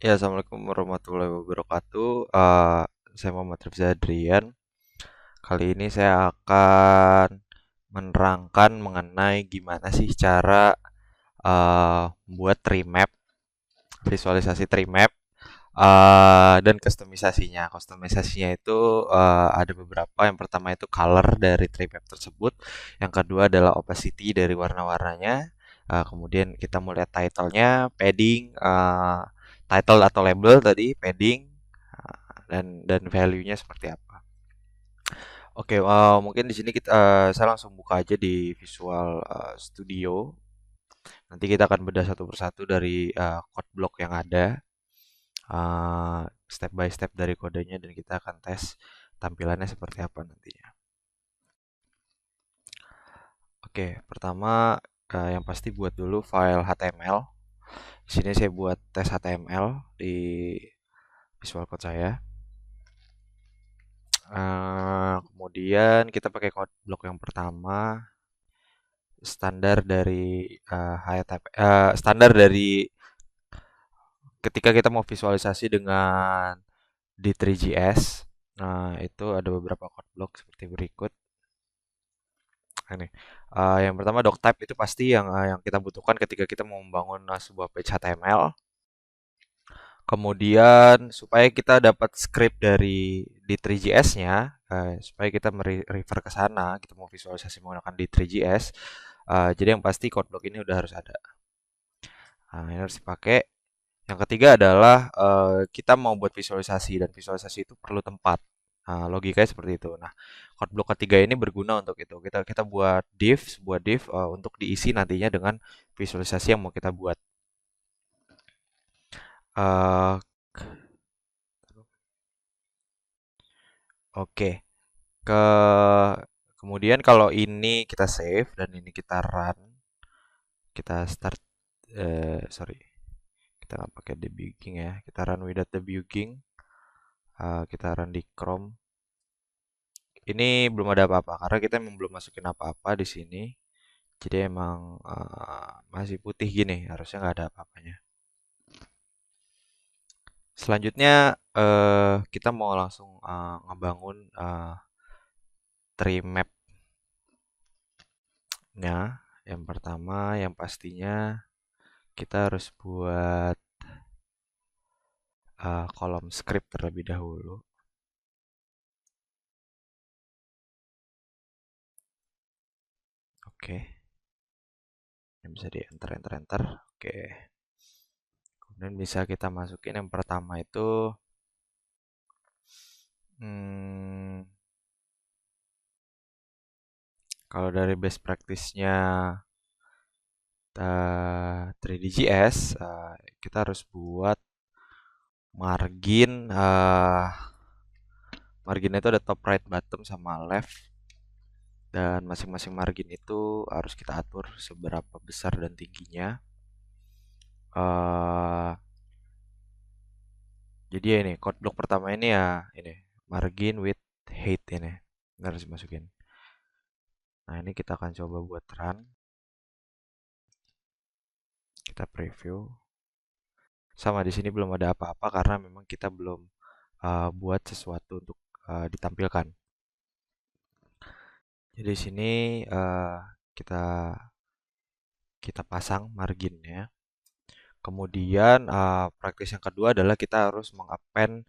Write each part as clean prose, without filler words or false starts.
Ya, Assalamualaikum warahmatullahi wabarakatuh. Saya Muhammad Rifza Adrian. Kali ini saya akan menerangkan mengenai gimana sih cara membuat tree map, visualisasi tree map, dan kustomisasinya. Kustomisasinya itu ada beberapa. Yang pertama itu color dari tree map tersebut. Yang kedua adalah opacity dari warna-warnanya. Kemudian kita mau lihat title-nya, padding, title atau label tadi, padding, dan value-nya seperti apa. Oke, mungkin di sini saya langsung buka aja di Visual Studio. Nanti kita akan bedah satu persatu dari code block yang ada, step by step dari kodenya, dan kita akan tes tampilannya seperti apa nantinya. Oke, pertama yang pasti buat dulu file HTML. Di sini saya buat tes HTML di Visual Code saya. Kemudian kita pakai code block yang pertama, standar dari HTML, standar dari ketika kita mau visualisasi dengan D3GS. Nah, itu ada beberapa code block seperti berikut. Ini, yang pertama doctype itu pasti yang kita butuhkan ketika kita mau membangun sebuah page HTML. Kemudian supaya kita dapat script dari D3GS-nya, supaya kita refer ke sana, kita mau visualisasi menggunakan D3GS. Jadi yang pasti code block ini udah harus ada. Nah, ini harus dipakai. Yang ketiga adalah kita mau buat visualisasi, dan visualisasi itu perlu tempat. Nah, logikanya seperti itu. Nah, code block ketiga ini berguna untuk itu. Kita buat sebuah div untuk diisi nantinya dengan visualisasi yang mau kita buat. Eh, Oke, ke kemudian kalau ini kita save dan ini kita run, kita start, sorry, kita nggak pakai debugging ya, kita run without debugging, kita run di Chrome. Ini belum ada apa-apa karena kita memang belum masukin apa-apa di sini. Jadi emang masih putih gini, harusnya nggak ada apa-apanya. Selanjutnya kita mau langsung ngebangun tree map-nya. Yang pertama, yang pastinya kita harus buat kolom script terlebih dahulu. Oke, ini bisa di enter enter enter. Oke, kemudian bisa kita masukin yang pertama itu hmm, kalau dari best practice-nya 3DGS, kita harus buat margin. Marginnya itu ada top, right, bottom, sama left. Dan masing-masing margin itu harus kita atur seberapa besar dan tingginya. eh jadi ya ini code block pertama ini ya ini margin with height ini harus dimasukin. Nah, ini kita akan coba buat run. Kita preview. Sama di sini belum ada apa-apa karena memang kita belum buat sesuatu untuk ditampilkan. Jadi di sini kita kita pasang marginnya. Kemudian praktis yang kedua adalah kita harus mengappend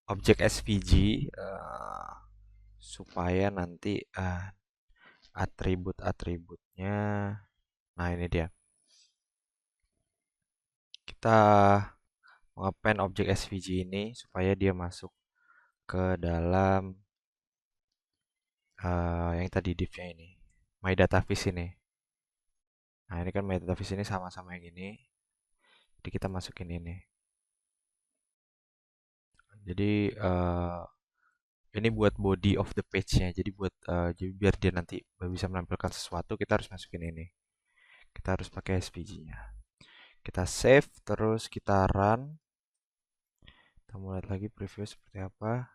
objek SVG supaya nanti atribut-atributnya. Nah, ini dia. Kita mengappend objek SVG ini supaya dia masuk ke dalam yang tadi div-nya ini. My data vis ini. Nah, ini kan my data vis ini sama-sama yang ini. Jadi kita masukin ini. Jadi ini buat body of the page-nya. Jadi buat jadi biar dia nanti bisa menampilkan sesuatu, kita harus masukin ini. Kita harus pakai SVG-nya. Kita save, terus kita run. Kita mau lihat lagi preview seperti apa.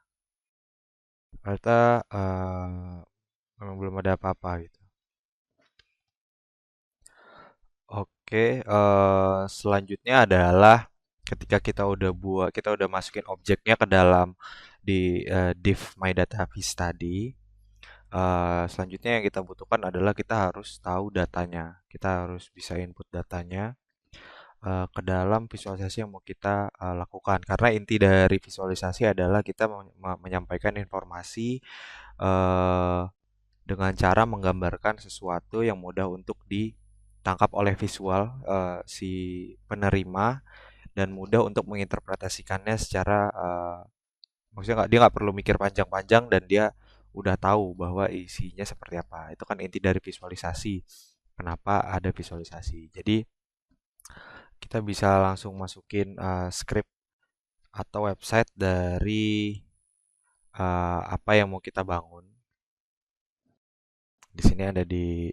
Ternyata memang belum ada apa-apa gitu. Oke, selanjutnya adalah ketika kita udah masukin objeknya ke dalam di div my data vis tadi, selanjutnya yang kita butuhkan adalah kita harus tahu datanya. Kita harus bisa input datanya ke dalam visualisasi yang mau kita lakukan. Karena inti dari visualisasi adalah kita menyampaikan informasi eh, dengan cara menggambarkan sesuatu yang mudah untuk ditangkap oleh visual si penerima dan mudah untuk menginterpretasikannya secara maksudnya dia nggak perlu mikir panjang-panjang dan dia udah tahu bahwa isinya seperti apa. Itu kan inti dari visualisasi. Kenapa ada visualisasi? Jadi kita bisa langsung masukin script atau website dari apa yang mau kita bangun. Di sini ada di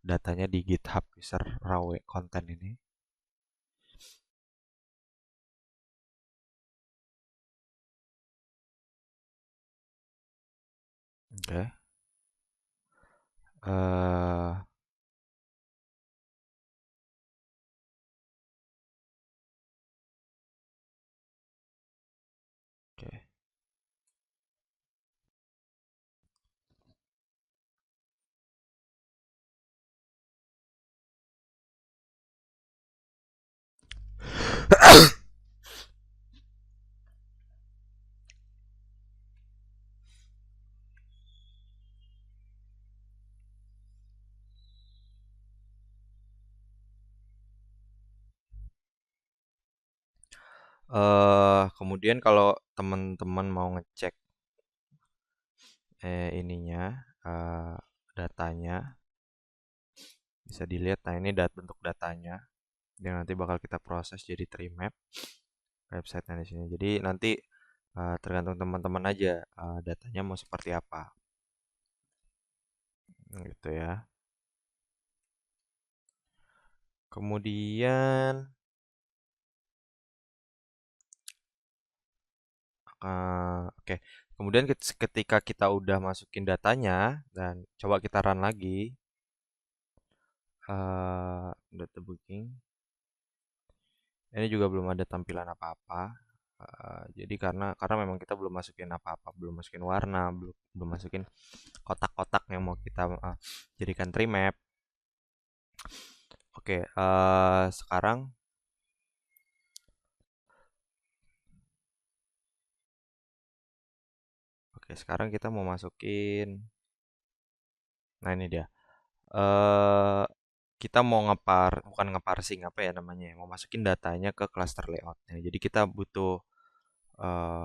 datanya di GitHub user raw content ini. Oke. eh Oke. Kemudian kalau teman-teman mau ngecek ininya datanya bisa dilihat. Nah, ini bentuk datanya yang nanti bakal kita proses jadi tree map website di sini. Jadi nanti tergantung teman-teman aja datanya mau seperti apa. Gitu ya. Kemudian oke. Kemudian ketika kita udah masukin datanya dan coba kita run lagi data booking. Ini juga belum ada tampilan apa-apa. Jadi karena memang kita belum masukin apa-apa, belum masukin warna, belum belum masukin kotak-kotak yang mau kita jadikan tree map. Oke, sekarang kita mau masukin. Nah, ini dia. eh Kita mau bukan ngeparsing apa ya namanya, ya, mau masukin datanya ke cluster layoutnya. Jadi kita butuh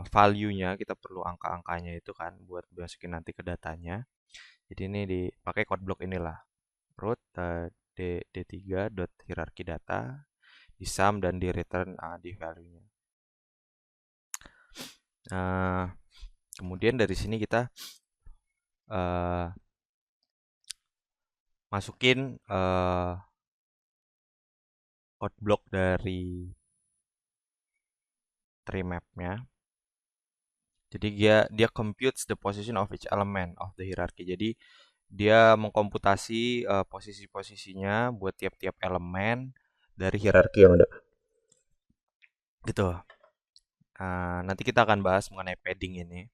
value-nya, kita perlu angka-angkanya itu kan buat masukin nanti ke datanya. Jadi ini dipakai code block inilah. Root d3 dot hierarchy data di sum dan di return di value-nya. Nah, kemudian dari sini kita uh, masukin code block dari tree map-nya. Jadi dia computes the position of each element of the hierarchy. Jadi dia mengkomputasi posisi-posisinya buat tiap-tiap elemen dari hierarki yang ada. Gitu. Nanti kita akan bahas mengenai padding ini.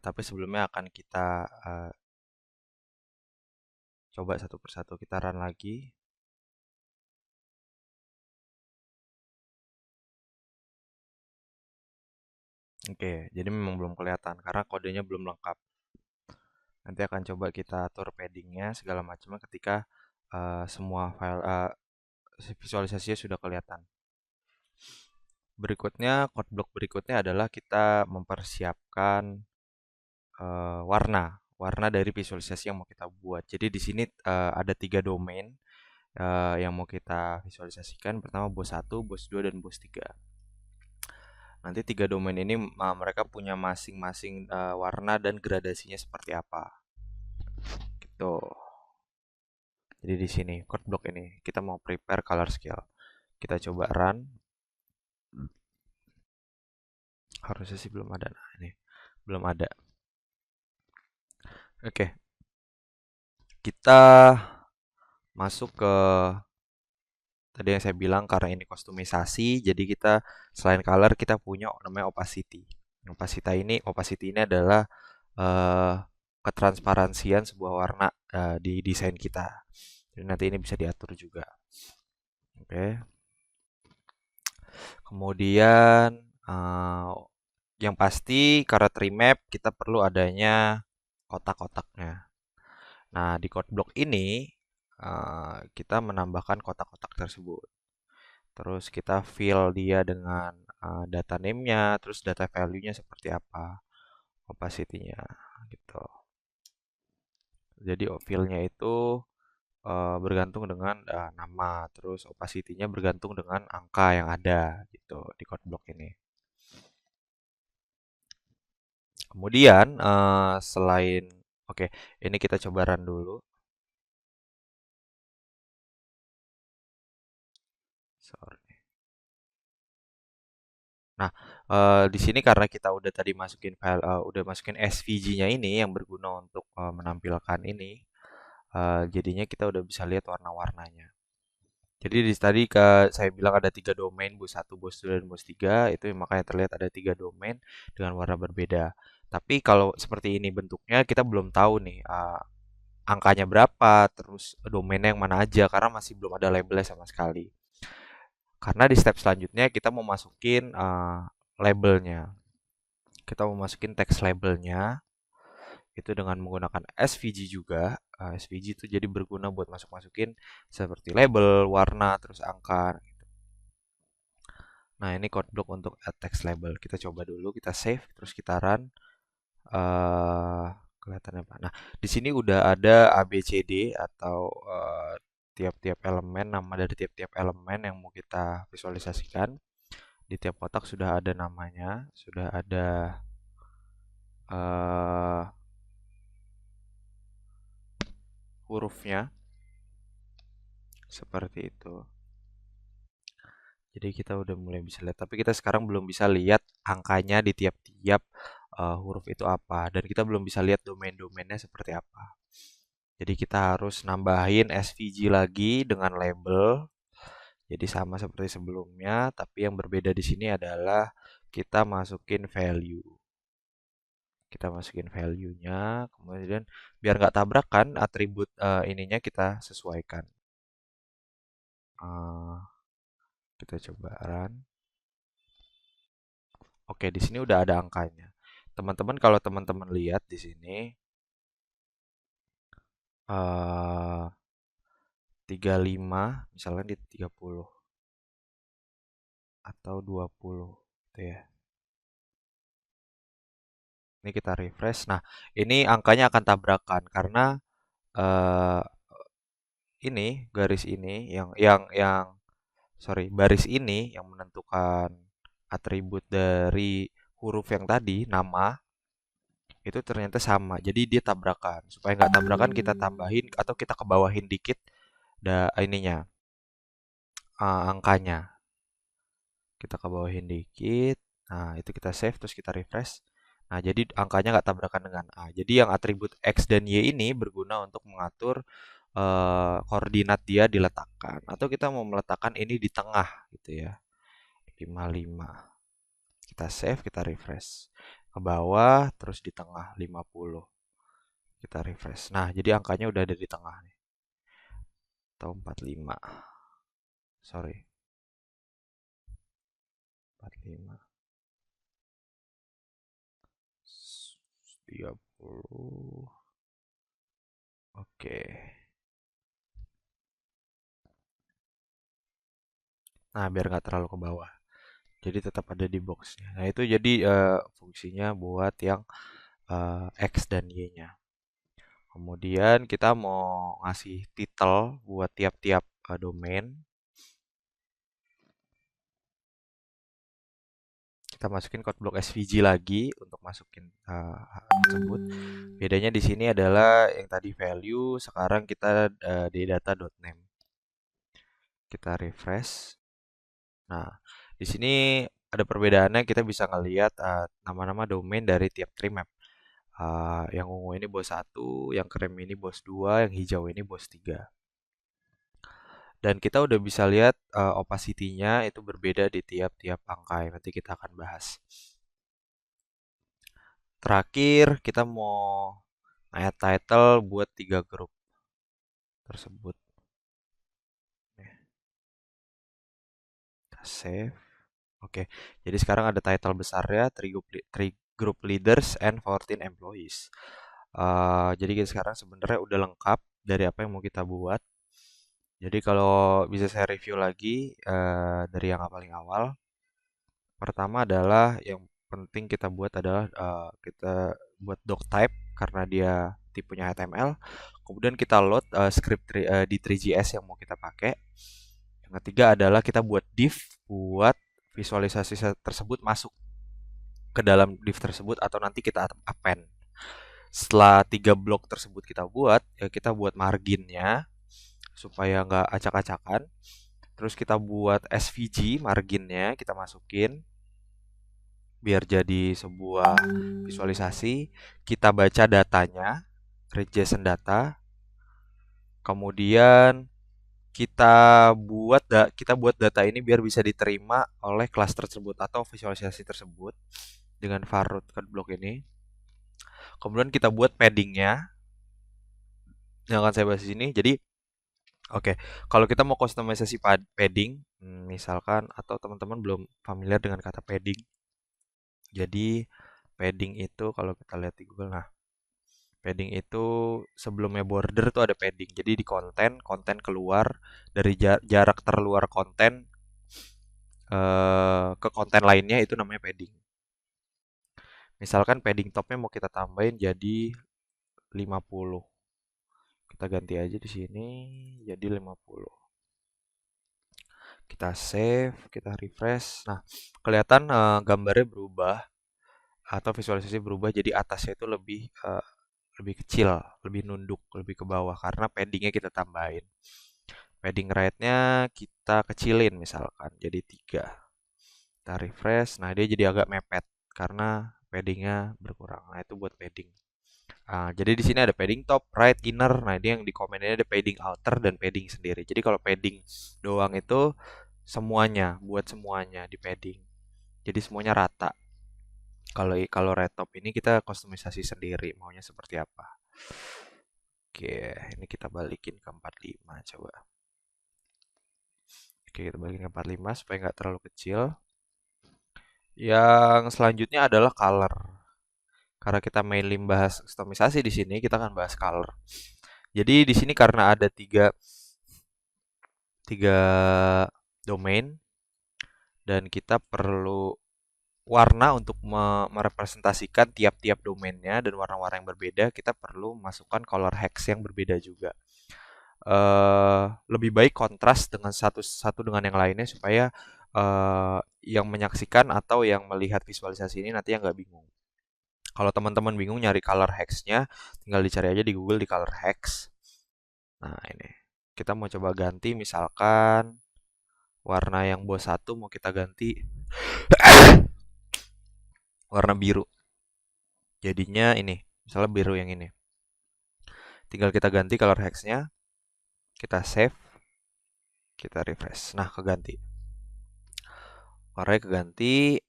Tapi sebelumnya akan kita coba satu persatu kita run lagi. Oke, jadi memang belum kelihatan karena kodenya belum lengkap. Nanti akan coba kita atur paddingnya segala macamnya ketika semua file visualisasinya sudah kelihatan. Berikutnya, code block berikutnya adalah kita mempersiapkan warna, warna dari visualisasi yang mau kita buat. Jadi di sini ada 3 domain yang mau kita visualisasikan. Pertama bos 1, bos 2, dan bos 3. Nanti 3 domain ini mereka punya masing-masing warna dan gradasinya seperti apa. Gitu. Jadi di sini code block ini kita mau prepare color scale. Kita coba run. Harusnya sih belum ada. Nah, ini belum ada. Oke, kita masuk ke tadi yang saya bilang karena ini kostumisasi, jadi kita selain color kita punya namanya opacity. Opacity ini adalah eh, ketransparansian sebuah warna di desain kita. Jadi nanti ini bisa diatur juga. Oke. Kemudian eh, yang pasti karena tree map kita perlu adanya kotak-kotaknya. Nah, di code block ini kita menambahkan kotak-kotak tersebut. Terus kita fill dia dengan data name-nya, terus data value-nya seperti apa, opacity-nya gitu. Jadi fill-nya itu bergantung dengan nama, terus opacity-nya bergantung dengan angka yang ada gitu di code block ini. Kemudian selain oke, ini kita coba run dulu. Sorry. Nah, di sini karena kita udah tadi masukin file, udah masukin SVG-nya ini yang berguna untuk menampilkan ini, jadinya kita udah bisa lihat warna-warnanya. Jadi di tadi saya bilang ada tiga domain, bos 1, bos 2, dan bos 3. Itu makanya terlihat ada tiga domain dengan warna berbeda. Tapi kalau seperti ini bentuknya, kita belum tahu nih angkanya berapa, terus domainnya yang mana aja, karena masih belum ada labelnya sama sekali. Karena di step selanjutnya kita mau masukin labelnya. Kita mau masukin teks labelnya itu dengan menggunakan SVG juga. SVG itu jadi berguna buat masuk-masukin seperti label, warna, terus angka. Nah, ini code block untuk add text label. Kita coba dulu, kita save, terus kita run. eh Kelihatan apa? Nah, di sini udah ada ABCD atau tiap-tiap elemen, nama dari tiap-tiap elemen yang mau kita visualisasikan. Di tiap kotak sudah ada namanya, sudah ada eh hurufnya, seperti itu. Jadi kita udah mulai bisa lihat, tapi kita sekarang belum bisa lihat angkanya di tiap-tiap huruf itu apa, dan kita belum bisa lihat domain-domainnya seperti apa. Jadi kita harus nambahin SVG lagi dengan label. Jadi sama seperti sebelumnya, tapi yang berbeda di sini adalah kita masukin value. Kita masukin value-nya, kemudian biar nggak tabrakan atribut ininya kita sesuaikan. Eh, kita coba run. Oke, di sini udah ada angkanya. Teman-teman, kalau teman-teman lihat di sini eh 35, misalnya di 30 atau 20 gitu ya. Ini kita refresh. Nah, ini angkanya akan tabrakan karena eh ini garis ini yang sorry, baris ini yang menentukan atribut dari huruf yang tadi, nama, itu ternyata sama. Jadi dia tabrakan. Supaya nggak tabrakan kita tambahin atau kita kebawahin dikit ininya angkanya. Kita kebawahin dikit. Nah, itu kita save terus kita refresh. Nah, jadi angkanya nggak tabrakan dengan A. Jadi yang atribut X dan Y ini berguna untuk mengatur koordinat dia diletakkan. Atau kita mau meletakkan ini di tengah gitu ya. 55. Kita save, kita refresh. Ke bawah, terus di tengah 50. Kita refresh. Nah, jadi angkanya udah ada di tengah nih. Atau 45. Sorry. 45. 30. Oke. Nah, biar nggak terlalu ke bawah. Jadi tetap ada di boxnya. Nah, itu jadi fungsinya buat yang X dan Y-nya. Kemudian kita mau ngasih title buat tiap-tiap domain. Kita masukin code block SVG lagi untuk masukin hal tersebut. Bedanya di sini adalah yang tadi value, sekarang kita di data.name. Kita refresh. Nah, di sini ada perbedaannya, kita bisa ngelihat nama-nama domain dari tiap tree map. Yang ungu ini bos 1, yang krem ini bos 2, yang hijau ini bos 3. Dan kita udah bisa lihat opacity-nya itu berbeda di tiap-tiap angka yang nanti kita akan bahas. Terakhir, kita mau add title buat 3 grup tersebut. Kita save. Oke, jadi sekarang ada title besarnya, 3 group leaders and 14 employees. Jadi kita sekarang sebenarnya udah lengkap dari apa yang mau kita buat. Jadi kalau bisa saya review lagi dari yang paling awal. Pertama adalah yang penting kita buat adalah kita buat doc type karena dia tipenya HTML. Kemudian kita load script di 3JS yang mau kita pakai. Yang ketiga adalah kita buat div buat visualisasi tersebut masuk ke dalam div tersebut atau nanti kita append. Setelah 3 blok tersebut kita buat, ya kita buat marginnya supaya nggak acak-acakan. Terus kita buat SVG marginnya kita masukin biar jadi sebuah visualisasi. Kita baca datanya, create JSON data. Kemudian kita buat data ini biar bisa diterima oleh kelas tersebut atau visualisasi tersebut dengan var root code block ini. Kemudian kita buat paddingnya yang akan saya bahas di sini. Jadi oke, kalau kita mau kustomisasi padding, misalkan atau teman-teman belum familiar dengan kata padding. Jadi padding itu kalau kita lihat di Google, nah padding itu sebelumnya border tuh ada padding. Jadi di konten keluar dari jarak terluar konten ke konten lainnya itu namanya padding. Misalkan padding topnya mau kita tambahin jadi 50. Kita ganti aja di sini jadi 50. Kita save, kita refresh. Nah, kelihatan gambarnya berubah atau visualisasi berubah jadi atasnya itu lebih kecil, lebih nunduk, lebih ke bawah karena paddingnya kita tambahin. Padding right-nya kita kecilin misalkan jadi 3. Kita refresh, nah dia jadi agak mepet karena paddingnya berkurang. Nah itu buat padding. Jadi di sini ada padding top, right, inner. Nah dia yang di komen ini ada padding outer dan padding sendiri. Jadi kalau padding doang itu semuanya, buat semuanya di padding. Jadi semuanya rata. Kalau kalau red top ini kita kustomisasi sendiri, maunya seperti apa. Oke, ini kita balikin ke 45 coba. Oke, kita balikin ke 45 supaya nggak terlalu kecil. Yang selanjutnya adalah color. Karena kita mainly bahas kustomisasi di sini, kita akan bahas color. Jadi di sini karena ada tiga domain dan kita perlu warna untuk merepresentasikan tiap-tiap domainnya dan warna-warna yang berbeda, kita perlu masukkan color hex yang berbeda juga. Lebih baik kontras dengan satu dengan yang lainnya supaya yang menyaksikan atau yang melihat visualisasi ini nanti yang nggak bingung. Kalau teman-teman bingung nyari color hex-nya, tinggal dicari aja di Google di color hex. Nah ini kita mau coba ganti misalkan warna yang bawah satu mau kita ganti warna biru. Jadinya ini, misalnya biru yang ini. Tinggal kita ganti color hex-nya, kita save, kita refresh. Nah, keganti. Warnanya keganti.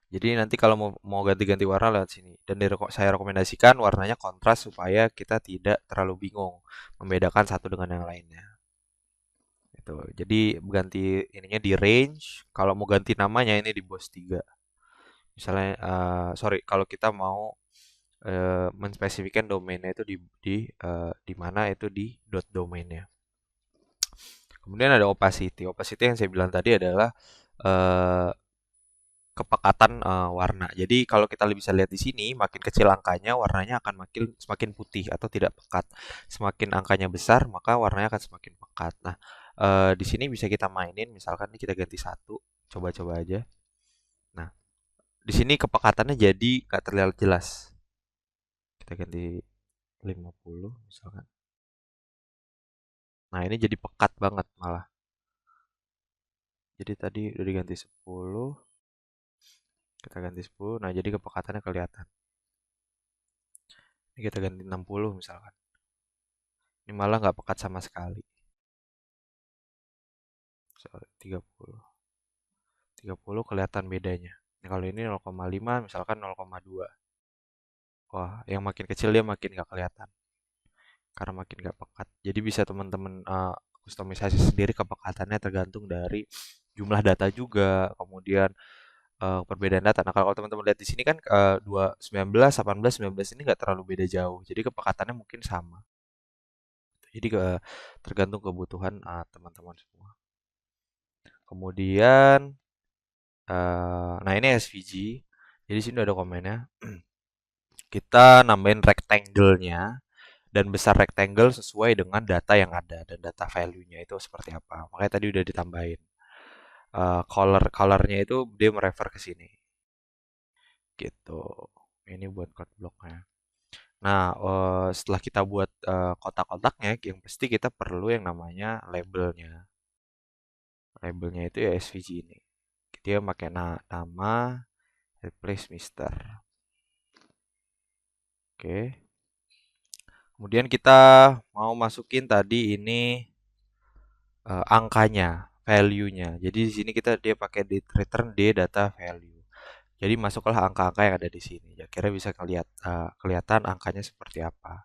Jadi nanti kalau mau ganti-ganti warna lewat sini. Dan saya rekomendasikan warnanya kontras supaya kita tidak terlalu bingung membedakan satu dengan yang lainnya. Itu. Jadi ganti ininya di range. Kalau mau ganti namanya ini di box 3. Misalnya, sorry, kalau kita mau menspesifikkan domainnya itu di mana itu di dot domainnya. Kemudian ada opacity. Opacity yang saya bilang tadi adalah eh, kepekatan warna. Jadi kalau kita bisa lihat di sini, makin kecil angkanya, warnanya akan semakin putih atau tidak pekat. Semakin angkanya besar, maka warnanya akan semakin pekat. Nah, di sini bisa kita mainin, misalkan ini kita ganti 1, coba-coba aja. Nah, di sini kepekatannya jadi nggak terlihat jelas. Kita ganti 50 misalkan. Nah, ini jadi pekat banget malah. Jadi tadi udah diganti 10, kita ganti 10. Nah, jadi kepekatannya kelihatan. Ini kita ganti 60 misalkan. Ini malah nggak pekat sama sekali. sorry, 30 kelihatan bedanya. Nah, kalau ini 0,5 misalkan 0,2. Wah, yang makin kecil dia makin nggak kelihatan karena makin nggak pekat. Jadi bisa teman-teman kustomisasi sendiri kepekatannya tergantung dari jumlah data juga, kemudian perbedaan data. Nah, kalau teman-teman lihat di sini kan 19, 18, 19 ini nggak terlalu beda jauh. Jadi kepekatannya mungkin sama. Jadi tergantung kebutuhan teman-teman semua. Kemudian, nah ini SVG. Jadi sini ada komennya. Kita nambahin rectangle-nya dan besar rectangle sesuai dengan data yang ada dan data value-nya itu seperti apa. Makanya tadi udah ditambahin. Color-colornya itu dia merefer ke sini. Gitu. Ini buat code blocknya. Nah, setelah kita buat kotak-kotaknya, yang pasti kita perlu yang namanya labelnya. Labelnya itu ya SVG ini. Dia pakai nama replace Mister. Oke. Kemudian kita mau masukin tadi ini angkanya, value-nya. Jadi di sini dia pakai return d data value. Jadi masuklah angka-angka yang ada di sini. Ya, kira bisa kelihatan angkanya seperti apa.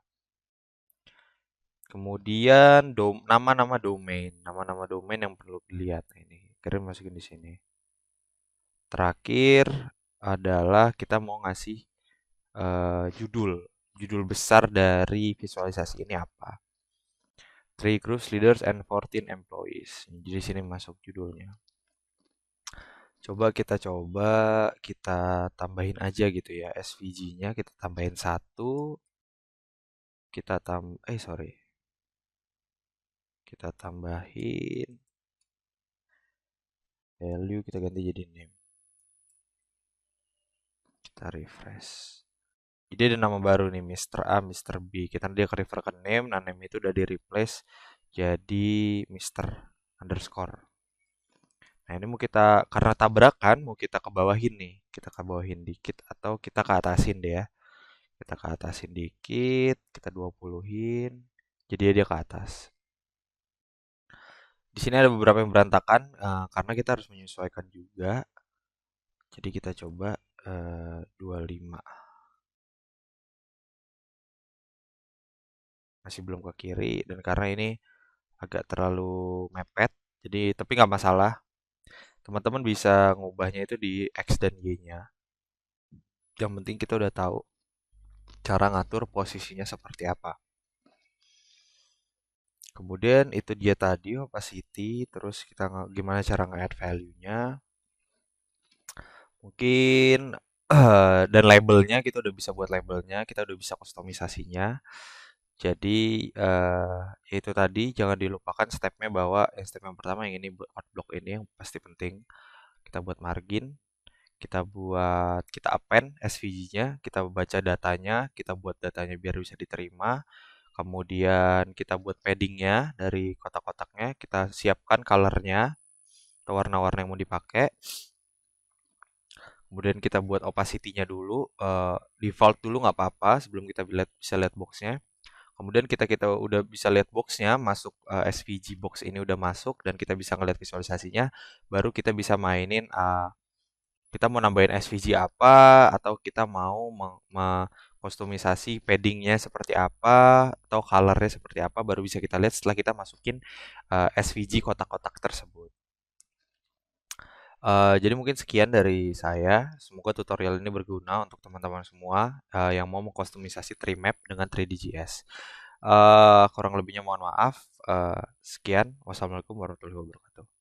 Kemudian nama-nama domain, nama-nama domain yang perlu dilihat ini. Kira masukin di sini. Terakhir adalah kita mau ngasih judul besar dari visualisasi ini apa. 3 groups leaders and 14 employees. Jadi sini masuk judulnya. Kita tambahin aja gitu ya SVG-nya, kita tambahin 1. Kita tambahin value, kita ganti jadi name. Kita refresh. Jadi ada nama baru nih, Mr. A, Mr. B. Dia ke refer ke name, nah name itu udah di replace jadi Mr. underscore. Nah ini karena tabrakan, mau kita ke bawahin nih. Kita ke bawahin dikit atau kita ke atasin deh ya. Kita ke atasin dikit, kita 20-in. Jadi dia ke atas. Di sini ada beberapa yang berantakan karena kita harus menyesuaikan juga. Jadi kita coba 25. Masih belum ke kiri dan karena ini agak terlalu mepet. Jadi tapi nggak masalah. Teman-teman bisa ngubahnya itu di X dan Y-nya. Yang penting kita udah tahu cara ngatur posisinya seperti apa. Kemudian itu dia tadi opacity, terus kita gimana cara nge-add value-nya. Mungkin dan labelnya kita udah bisa buat labelnya, kita udah bisa kustomisasinya. Jadi itu tadi jangan dilupakan stepnya bahwa step yang pertama yang ini buat block ini yang pasti penting. Kita buat margin, kita append SVG-nya, kita baca datanya, kita buat datanya biar bisa diterima. Kemudian kita buat paddingnya dari kotak-kotaknya, kita siapkan colornya atau warna-warna yang mau dipakai. Kemudian kita buat opacity-nya dulu, default dulu nggak apa-apa sebelum kita bisa lihat boxnya. Kemudian kita udah bisa lihat boxnya, masuk SVG box ini udah masuk dan kita bisa ngeliat visualisasinya, baru kita bisa mainin kita mau nambahin SVG apa atau kita mau kustomisasi paddingnya seperti apa atau colornya seperti apa baru bisa kita lihat setelah kita masukin SVG kotak-kotak tersebut. Jadi mungkin sekian dari saya. Semoga tutorial ini berguna untuk teman-teman semua yang mau mengkustomisasi tree map dengan 3DGS. Kurang lebihnya mohon maaf. Sekian. Wassalamualaikum warahmatullahi wabarakatuh.